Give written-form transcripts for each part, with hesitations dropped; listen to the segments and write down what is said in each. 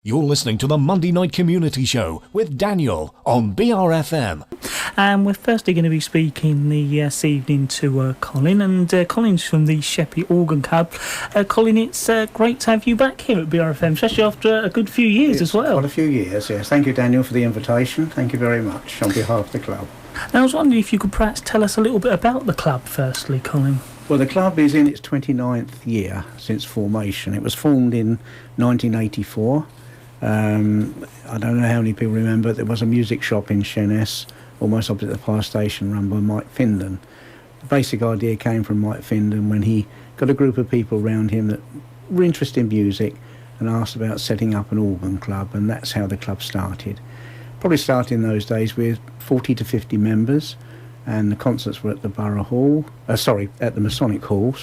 You're listening to the Monday Night Community Show with Daniel on BRFM. And we're firstly going to be speaking this evening to Colin, and Colin's from the Sheppey Organ Club. Colin, it's great to have you back here at BRFM, especially after a good few years as well. Quite a few years, yes. Thank you, Daniel, for the invitation. Thank you very much on behalf of the club. And I was wondering if you could perhaps tell us a little bit about the club firstly, Colin. Well, the club is in its 29th year since formation. It was formed in 1984. I don't know how many people remember, there was a music shop in Sheppey, almost opposite the fire station, run by Mike Findon. The basic idea came from Mike Findon when he got a group of people around him that were interested in music and asked about setting up an organ club, and that's how the club started. Probably started in those days with 40 to 50 members, and the concerts were at the Borough Hall, at the Masonic Hall,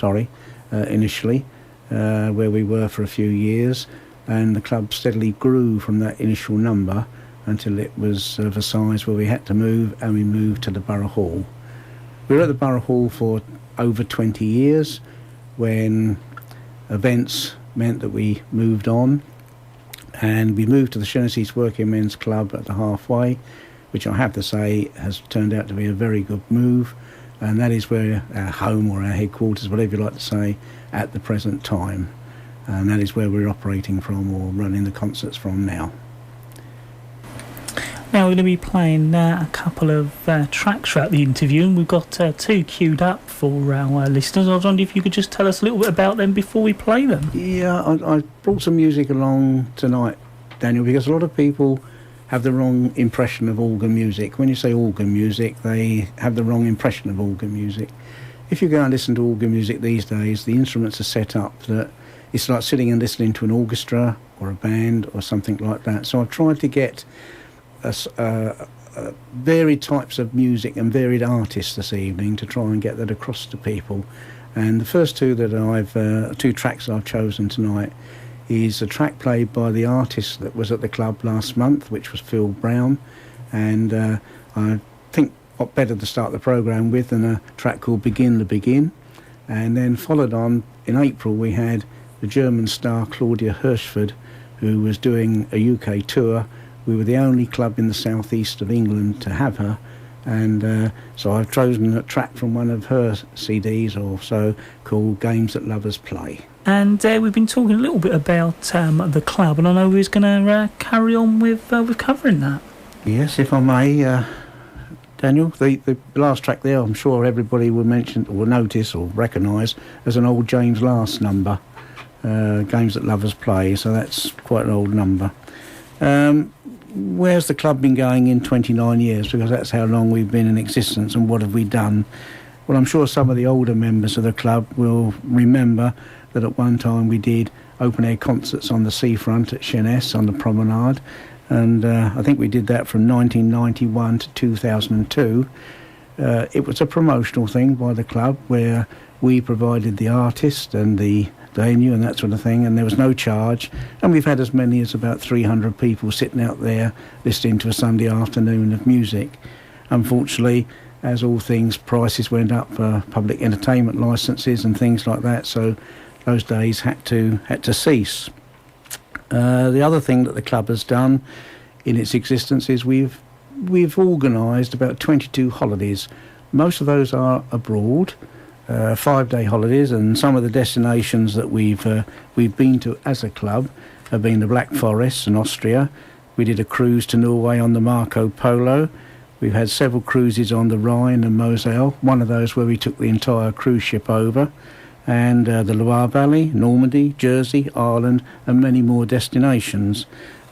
initially, where we were for a few years. And the club steadily grew from that initial number until it was of a size where we had to move, and we moved to the Borough Hall. We were at the Borough Hall for over 20 years when events meant that we moved on, and we moved to the Sheppey Working Men's Club at the halfway, which I have to say has turned out to be a very good move, and that is where our home or our headquarters, whatever you like to say, at the present time. And that is where we're operating from or running the concerts from now. Now we're going to be playing a couple of tracks throughout the interview, and we've got two queued up for our listeners. I was wondering if you could just tell us a little bit about them before we play them. Yeah, I brought some music along tonight, Daniel, because a lot of people have the wrong impression of organ music. When you say organ music, they have the wrong impression of organ music. If you go and listen to organ music these days, the instruments are set up that it's like sitting and listening to an orchestra or a band or something like that. So I've tried to get varied types of music and varied artists this evening to try and get that across to people. And the first two tracks I've chosen tonight is a track played by the artist that was at the club last month, which was Phil Brown. And I think what better to start the programme with than a track called Begin the Begin. And then followed on in April we had the German star Claudia Hirschford, who was doing a UK tour. We were the only club in the southeast of England to have her, and so I've chosen a track from one of her CDs or so called Games That Lovers Play. And we've been talking a little bit about the club, and I know we was going to carry on with covering that. Yes, if I may, Daniel, the last track there, I'm sure everybody will mention or notice or recognise as an old James Last number. Games That Lovers Play, so that's quite an old number. Where's the club been going in 29 years? Because that's how long we've been in existence, and what have we done? Well, I'm sure some of the older members of the club will remember that at one time we did open-air concerts on the seafront at Sheppey on the promenade, and I think we did that from 1991 to 2002. It was a promotional thing by the club where we provided the artist and the venue and that sort of thing, and there was no charge, and we've had as many as about 300 people sitting out there listening to a Sunday afternoon of music. Unfortunately, as all things, prices went up for public entertainment licences and things like that, so those days had to cease. The other thing that the club has done in its existence is we've organised about 22 holidays. Most of those are abroad, 5-day holidays, and some of the destinations that we've been to as a club have been the Black Forest in Austria. We did a cruise to Norway on the Marco Polo. We've had several cruises on the Rhine and Moselle, one of those where we took the entire cruise ship over, and the Loire Valley, Normandy, Jersey, Ireland, and many more destinations.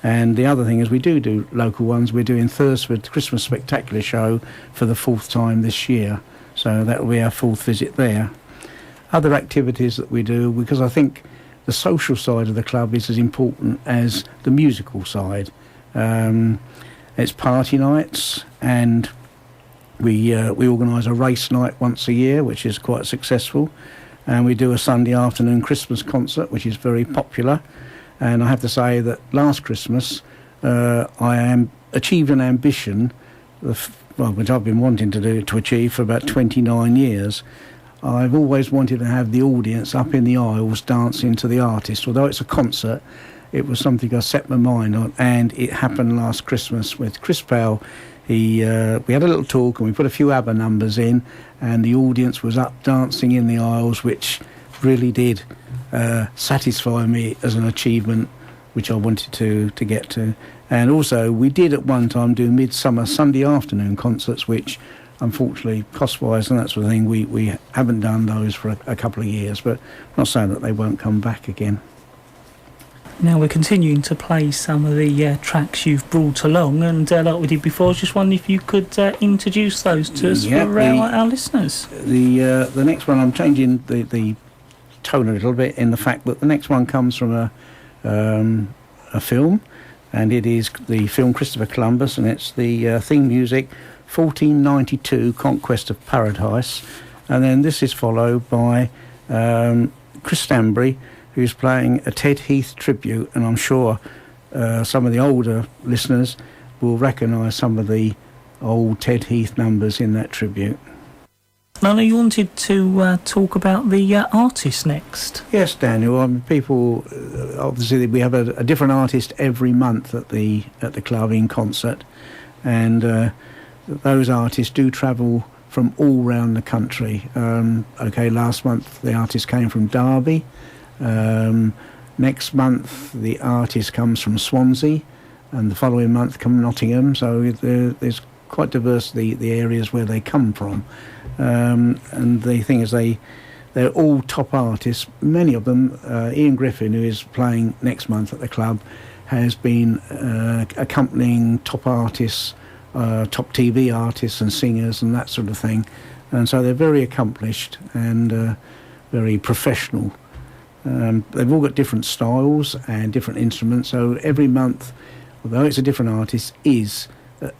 And the other thing is we do local ones. We're doing Thursford Christmas Spectacular Show for the 4th time this year. So that will be our 4th visit there. Other activities that we do, because I think the social side of the club is as important as the musical side. It's party nights, and we organise a race night once a year, which is quite successful. And we do a Sunday afternoon Christmas concert, which is very popular. And I have to say that last Christmas I achieved an ambition which I've been wanting to achieve for about 29 years. I've always wanted to have the audience up in the aisles dancing to the artist. Although it's a concert, it was something I set my mind on, and it happened last Christmas with Chris Powell. We had a little talk and we put a few ABBA numbers in, and the audience was up dancing in the aisles, which really did satisfy me as an achievement, which I wanted to get to. And also, we did at one time do midsummer Sunday afternoon concerts, which unfortunately, cost-wise and that sort of thing, we haven't done those for a couple of years, but I'm not saying that they won't come back again. Now we're continuing to play some of the tracks you've brought along, and like we did before, I was just wondering if you could introduce those to us for our listeners. The next one, I'm changing the tone a little bit in the fact that the next one comes from a film, and it is the film Christopher Columbus, and it's the theme music 1492 Conquest of Paradise, and then this is followed by Chris Stanbury, who's playing a Ted Heath tribute, and I'm sure some of the older listeners will recognise some of the old Ted Heath numbers in that tribute. I know you wanted to talk about the artist next. Yes, Daniel. People obviously we have a different artist every month at the club in concert, and those artists do travel from all round the country. Last month the artist came from Derby. Next month the artist comes from Swansea, and the following month come Nottingham. So there's quite diverse the areas where they come from. And the thing is, they're all top artists. Many of them, Ian Griffin, who is playing next month at the club, has been accompanying top artists, top TV artists and singers and that sort of thing. And so they're very accomplished and very professional. They've all got different styles and different instruments, so every month, although it's a different artist, is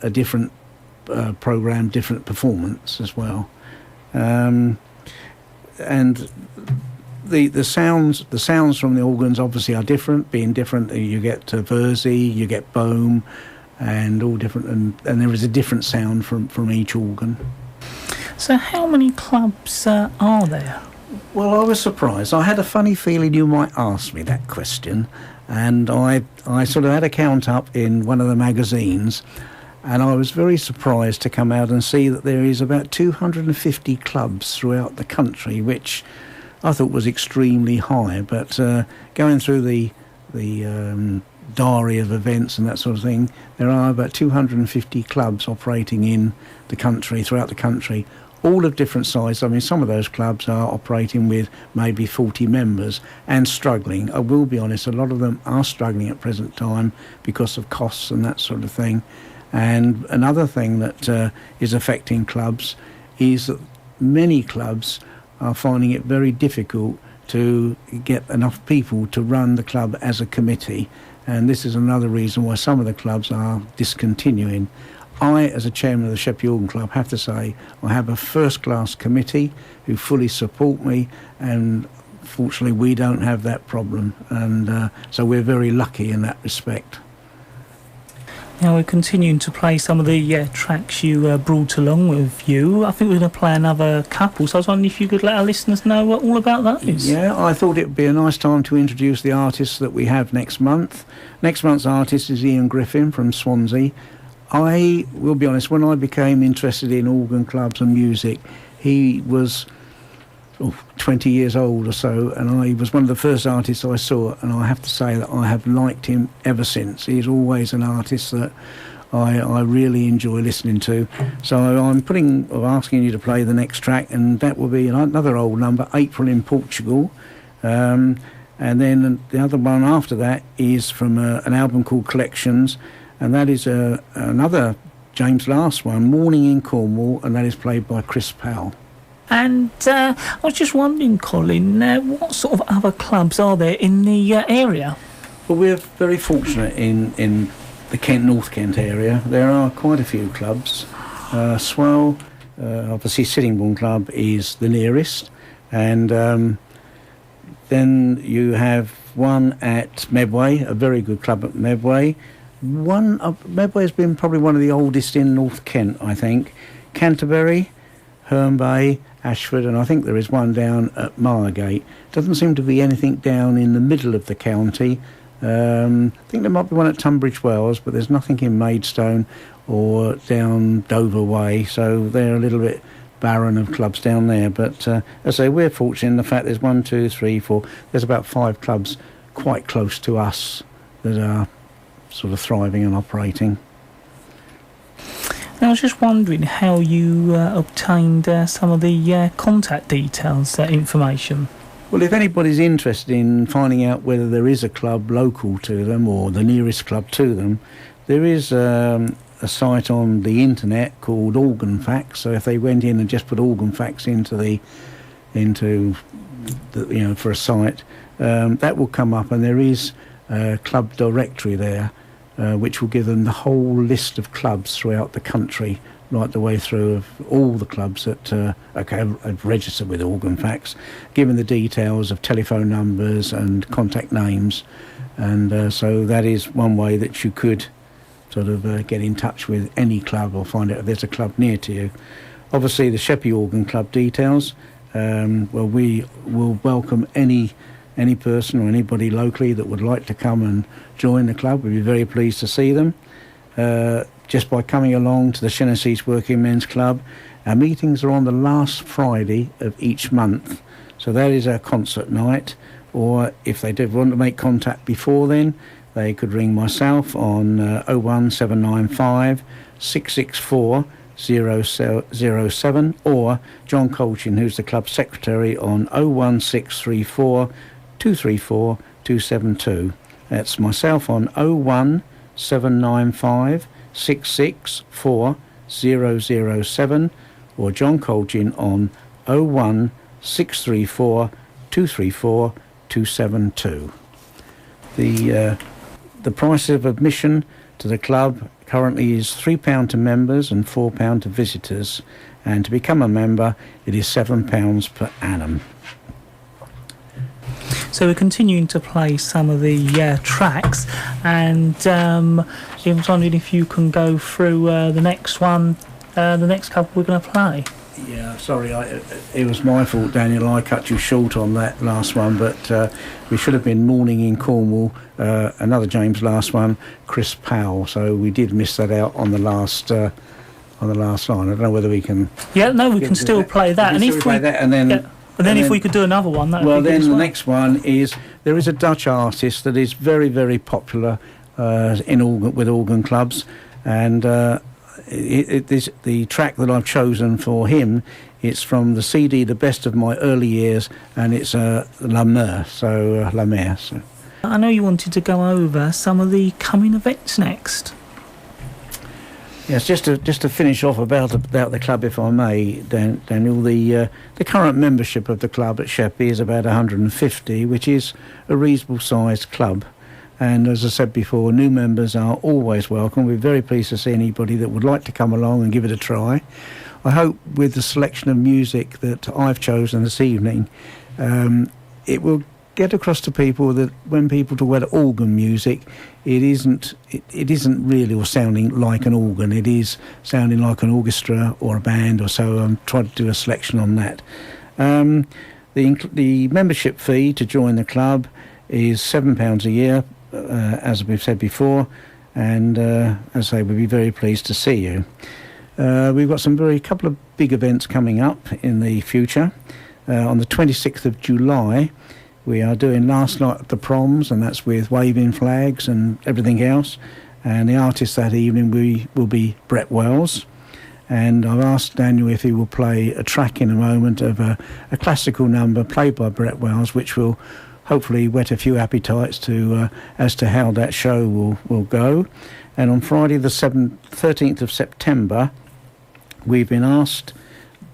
a different programme, different performance as well. And the sounds from the organs obviously are different. Being different, you get Verzi, you get Bohm, and all different, and there is a different sound from each organ. So how many clubs are there? Well, I was surprised. I had a funny feeling you might ask me that question, and I sort of had a count up in one of the magazines, and I was very surprised to come out and see that there is about 250 clubs throughout the country, which I thought was extremely high. But going through the diary of events and that sort of thing, there are about 250 clubs operating in the country, throughout the country, all of different sizes. I mean, some of those clubs are operating with maybe 40 members and struggling. I will be honest, a lot of them are struggling at present time because of costs and that sort of thing. And another thing that is affecting clubs is that many clubs are finding it very difficult to get enough people to run the club as a committee. And this is another reason why some of the clubs are discontinuing. I, as a chairman of the Sheppey Organ Club, have to say I have a first-class committee who fully support me, and fortunately we don't have that problem, and so we're very lucky in that respect. Now we're continuing to play some of the tracks you brought along with you. I think we're going to play another couple, so I was wondering if you could let our listeners know all about those. Yeah, I thought it would be a nice time to introduce the artists that we have next month. Next month's artist is Ian Griffin from Swansea. I will be honest, when I became interested in organ clubs and music, he was 20 years old or so, and he was one of the first artists I saw, and I have to say that I have liked him ever since. He's always an artist that I really enjoy listening to. So I'm asking you to play the next track, and that will be another old number, April in Portugal. And then the other one after that is from an album called Collections, and that is another James Last one, Morning in Cornwall, and that is played by Chris Powell. And I was just wondering, Colin, what sort of other clubs are there in the area? Well, we're very fortunate in the North Kent area. There are quite a few clubs. Swale, obviously Sittingbourne Club is the nearest, and then you have one at Medway, a very good club at Medway. Medway has been probably one of the oldest in North Kent, I think. Canterbury, Herne Bay, Ashford, and I think there is one down at Margate. Doesn't seem to be anything down in the middle of the county. I think there might be one at Tunbridge Wells, but there's nothing in Maidstone or down Dover Way, so they're a little bit barren of clubs down there. But as I say, we're fortunate in the fact there's 1, 2, 3, 4. There's about 5 clubs quite close to us that are sort of thriving and operating. I was just wondering how you obtained some of the contact details, information. Well, if anybody's interested in finding out whether there is a club local to them or the nearest club to them, there is a site on the internet called Organ Facts. So if they went in and just put Organ Facts into the for a site, that will come up, and there is a club directory there, which will give them the whole list of clubs throughout the country, right the way through of all the clubs that have registered with Organ Facts, given the details of telephone numbers and contact names. And so that is one way that you could sort of get in touch with any club or find out if there's a club near to you. Obviously, the Sheppey Organ Club details, well, we will welcome any person or anybody locally that would like to come and join the club. We'd be very pleased to see them. Just by coming along to the Shennessees Working Men's Club. Our meetings are on the last Friday of each month, so that is our concert night. Or if they did want to make contact before then, they could ring myself on 01795 664 007, or John Colchin, who's the club secretary, on 01634 234 272. That's myself on 01795 664 007, or John Colchin on 01634 234 272. The price of admission to the club currently is £3 to members and £4 to visitors, and to become a member it is £7 per annum. So we're continuing to play some of the tracks, and I was wondering if you can go through the next one, the next couple we're going to play. Yeah, sorry, it was my fault, Daniel. I cut you short on that last one, but we should have been Morning in Cornwall, another James last one, Chris Powell. So we did miss that out on the last line. I don't know whether we can. Yeah, no, we can still play that, and if we play that, and then. Yeah. And then if we could do another one, that would be good as well. The next one is, there is a Dutch artist that is very, very popular with organ clubs, and the track that I've chosen for him, it's from the CD The Best of My Early Years, and it's La Mer. So. I know you wanted to go over some of the coming events next. Yes, just to finish off about the club, if I may, Daniel. The current membership of the club at Sheppey is about 150, which is a reasonable sized club. And as I said before, new members are always welcome. We're very pleased to see anybody that would like to come along and give it a try. I hope with the selection of music that I've chosen this evening, it will get across to people that when people talk about organ music, it isn't really or sounding like an organ. It is sounding like an orchestra or a band or so. I'm trying to do a selection on that. The membership fee to join the club is £7 a year, as we've said before, and as I say, we'll be very pleased to see you. We've got a couple of big events coming up in the future. On the 26th of July, we are doing Last Night at the Proms, and that's with waving flags and everything else. And the artist that evening will be Brett Wells. And I've asked Daniel if he will play a track in a moment of a classical number played by Brett Wells, which will hopefully whet a few appetites as to how that show will go. And on Friday the 13th of September, we've been asked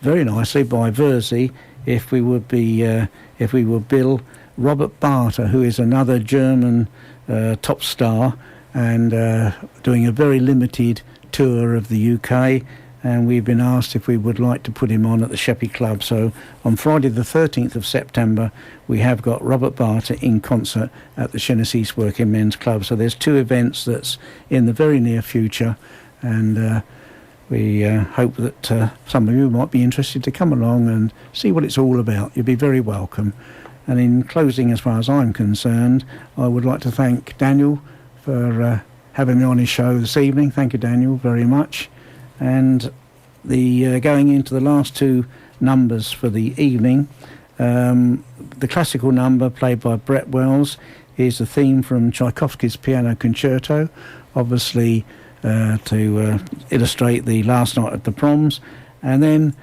very nicely by Verzi if we would bill Robert Barter, who is another German top star, and doing a very limited tour of the UK, and we've been asked if we would like to put him on at the Sheppey Club. So on Friday the 13th of September, we have got Robert Barter in concert at the Shennessees Working Men's Club. So there's two events that's in the very near future, and we hope that some of you might be interested to come along and see what it's all about. You'll be very welcome. And in closing, as far as I'm concerned, I would like to thank Daniel for having me on his show this evening. Thank you, Daniel, very much. And the going into the last two numbers for the evening, the classical number played by Brett Wells is the theme from Tchaikovsky's Piano Concerto, obviously to illustrate the last night at the Proms. And then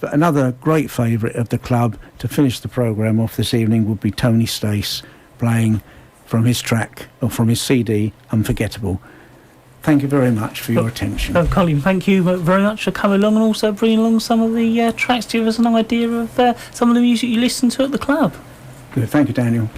another great favourite of the club to finish the programme off this evening would be Tony Stace playing from his track, or from his CD, Unforgettable. Thank you very much for your attention. Colin, thank you very much for coming along and also bringing along some of the tracks to give us an idea of some of the music you listen to at the club. Good, thank you, Daniel.